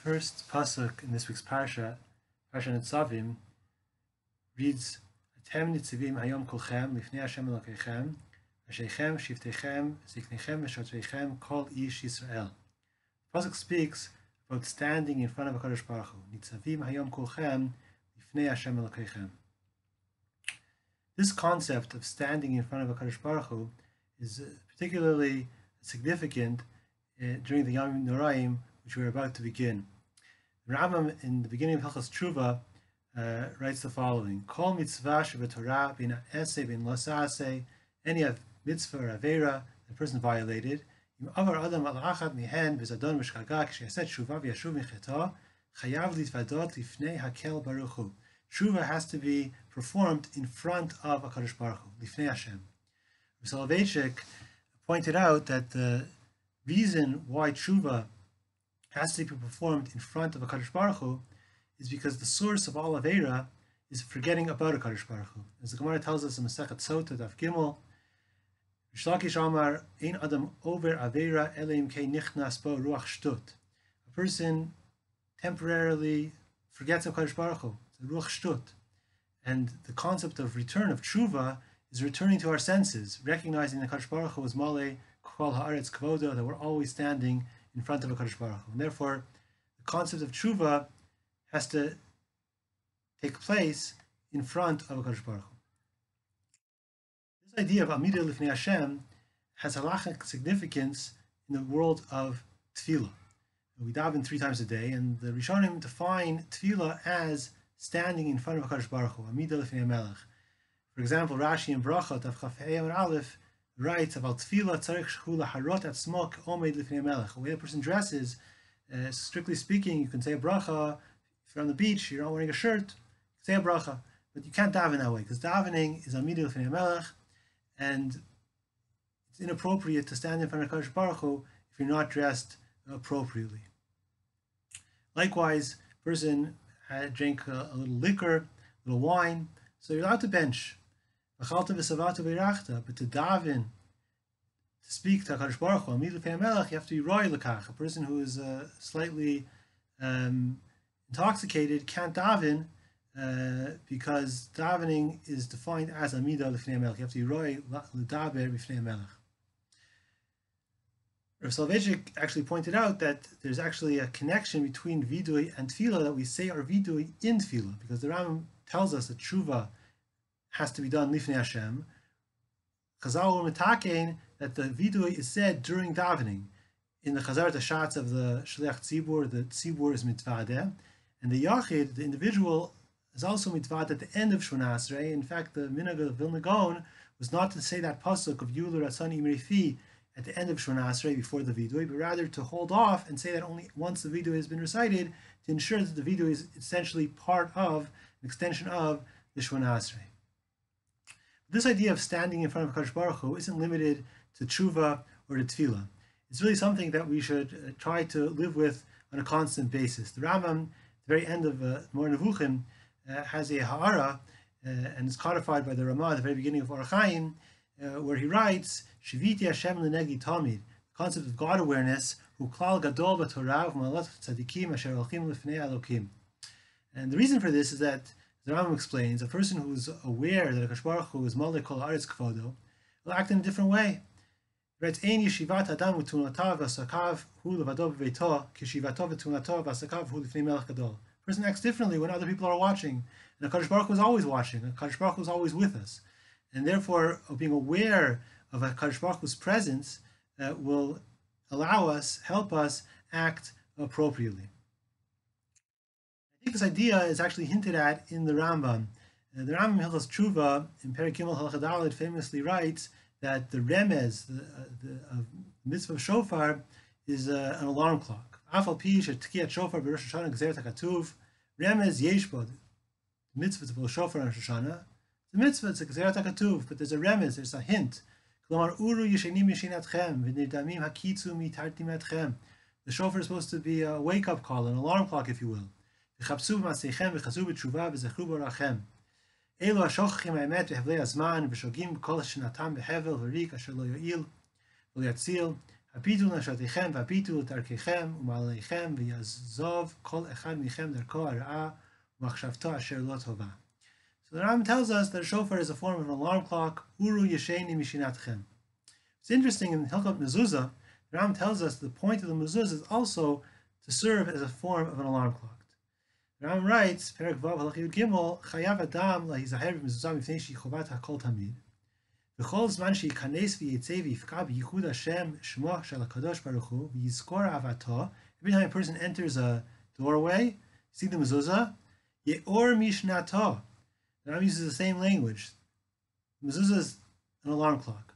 first pasuk in this week's Parashat Netzavim, reads, "Atem Netzavim hayom kolchem lifnei Hashem Elokeichem, Asheichem, Shiftechem, Ziknechem, V'shotrichem, Kol Ish Yisrael." The pasuk speaks about standing in front of HaKadosh Baruch Hu. Netzavim hayom kolchem lifnei Hashem Elokeichem. This concept of standing in front of HaKadosh Baruch Hu is particularly significant during the Yom Noraim, which we're about to begin. The Rabbi, in the beginning of Hilchos Tshuva, writes the following: Kol mitzvah shebetorah bin ha'aseh bin lo sa'aseh, any of mitzvah or avera the person violated, im avar adam al achad mihen b'zadon v'shchagah k'sheyaset tshuva v'yashuv micheto chayav litvadot lifnei hakel baruch hu. Tshuva has to be performed in front of HaKadosh Baruch Hu, lifnei Hashem. Soloveitchik pointed out that the reason why tshuva has to be performed in front of HaKadosh Baruch Hu is because the source of all Aveira is forgetting about HaKadosh Baruch Hu. As the Gemara tells us in Masechet Sota, Daf Gimel, Rish Lakish Amar, Ein Adam over Aveira Eleim Kei Nichnas Bo Ruach Shtut. A person temporarily forgets HaKadosh Baruch Hu. It's a Ruach Shtut. And the concept of return of tshuva is returning to our senses, recognizing that HaKadosh Baruch Hu is Malei Kol Haaretz Kvodo, that we're always standing in front of HaKadosh Baruch Hu. And therefore, the concept of tshuva has to take place in front of HaKadosh Baruch Hu. This idea of Amidah Lifnei Hashem has halachic significance in the world of tefillah. We daven 3 times a day, and the Rishonim define tefillah as standing in front of HaKadosh Baruch Hu, Amidah Lifnei Melech. For example, Rashi in Brachot of Chaf Hei Amud Aleph writes about tefillah tzarich shehu laharot atzmo k'omed lifnei melech. The way a person dresses, strictly speaking, you can say a bracha. If you're on the beach, you're not wearing a shirt, say a bracha. But you can't daven that way, because davening is amidah lifnei melech, and it's inappropriate to stand in front of HaKadosh Baruch Hu if you're not dressed appropriately. Likewise, a person drank a little liquor, a little wine, so you're allowed to bench. But to daven, to speak to HaKadosh Baruch Hu, you have to be roy lekach. A person who is slightly intoxicated can't daven because davening is defined as amidah lifnei melech. You have to be roy ledaber lifnei melech. Rav Soloveitchik actually pointed out that there's actually a connection between vidui and tefillah, that we say our vidui in tefillah, because the Rambam tells us that tshuva has to be done lifnei Hashem. Chazal were metakein that the vidui is said during davening. In the Chazar Tashatz of the Shliach Tzibur, the Tzibur is mitvadeh, and the Yachid, the individual, is also mitvadeh at the end of Shmona Esrei. In fact, the minhag of Vilna Gaon was not to say that pasuk of Yulu Ratzani Imrifi at the end of Shmona Esrei before the vidui, but rather to hold off and say that only once the vidui has been recited, to ensure that the vidui is essentially part of, an extension of, the Shmona Esrei. This idea of standing in front of HaKadosh Baruch Hu isn't limited to tshuva or to tefillah. It's really something that we should try to live with on a constant basis. The Rambam, at the very end of Mor Nevuchim, has a ha'ara, and it's codified by the Ramah at the very beginning of Orach Chaim, where he writes, Shiviti Hashem l'negi tamid, the concept of God awareness, hu klal gadol b'torah v'malat tzadikim asher olchim lifnei Elokim. And the reason for this is that, the Rambam explains, a person who is aware that HaKadosh Baruch Hu is Malei Kol Haaretz Kvodo will act in a different way. He writes, Ein yeshivat adam v'tunatav v'asakav hu levado b'veito k'yeshivato v'tunatav v'asakav hu lifnei melech gadol. A person acts differently when other people are watching, and HaKadosh Baruch Hu is always watching, and HaKadosh Baruch Hu is always with us. And therefore, being aware of HaKadosh Baruch Hu's presence will allow us, help us act appropriately. I think this idea is actually hinted at in the Rambam. The Rambam in Hilchos Tshuva in Perek Gimel Halacha Daled famously writes that the remez, the mitzvah of shofar, is an alarm clock. Afal pi shetkiyat shofar b'Rosh Hashanah gzeret hakatuv remez yesh bo. The mitzvah to blow shofar on Rosh Hashanah. The mitzvah it's a gzeret hakatuv, but there's a remez, there's a hint. Klomar uru yeshenim yeshinatchem v'nirdamim hakitzu mitartim atchem. The shofar is supposed to be a wake-up call, an alarm clock, if you will. וחפשו במעשיכם וחזרו בתשובה וזכרו ברחם. אלו השוכחים האמת והבלי הזמן ושוגים בכל שנתם בהבל וריק אשר לא יועיל ולא יציל. הביטו לנשותיכם והביטו לדרכיכם ומעליכם ויעזוב כל אחד מכם דרכו הרעה ומחשבתו אשר לא טובה. So the Rambam tells us that a shofar is a form of an alarm clock. Uru yesheni mishinatchem. It's interesting in Hilchot Mezuzah, the Rambam tells us the point of the mezuzah is also to serve as a form of an alarm clock. The Rambam writes, Perek Vav Halachiyud Gimel, Chayav Adam lahizaher b'mezuzah mifnei shechovat hakol tamid. V'chol zman sheikanes v'yitzei v'yifka b'yichud Hashem shmo shel HaKadosh Baruch Hu v'yizkor avato. Every time a person enters a doorway, see the mezuzah, ye'or mishnato. The Rambam uses the same language. The mezuzah is an alarm clock.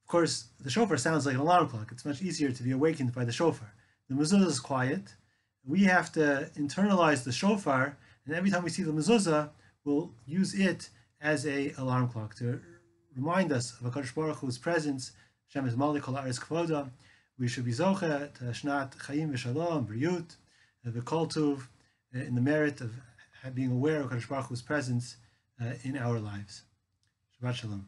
Of course, the shofar sounds like an alarm clock. It's much easier to be awakened by the shofar. The mezuzah is quiet. We have to internalize the shofar, and every time we see the mezuzah, we'll use it as an alarm clock to remind us of HaKadosh Baruch Hu's presence. Hashem is Malik Kol Haaretz Kvoda. We should be zoche to Shnat Chaim v'Shalom, Briut, v'Kol Tuv, in the merit of being aware of HaKadosh Baruch Hu's presence in our lives. Shabbat Shalom.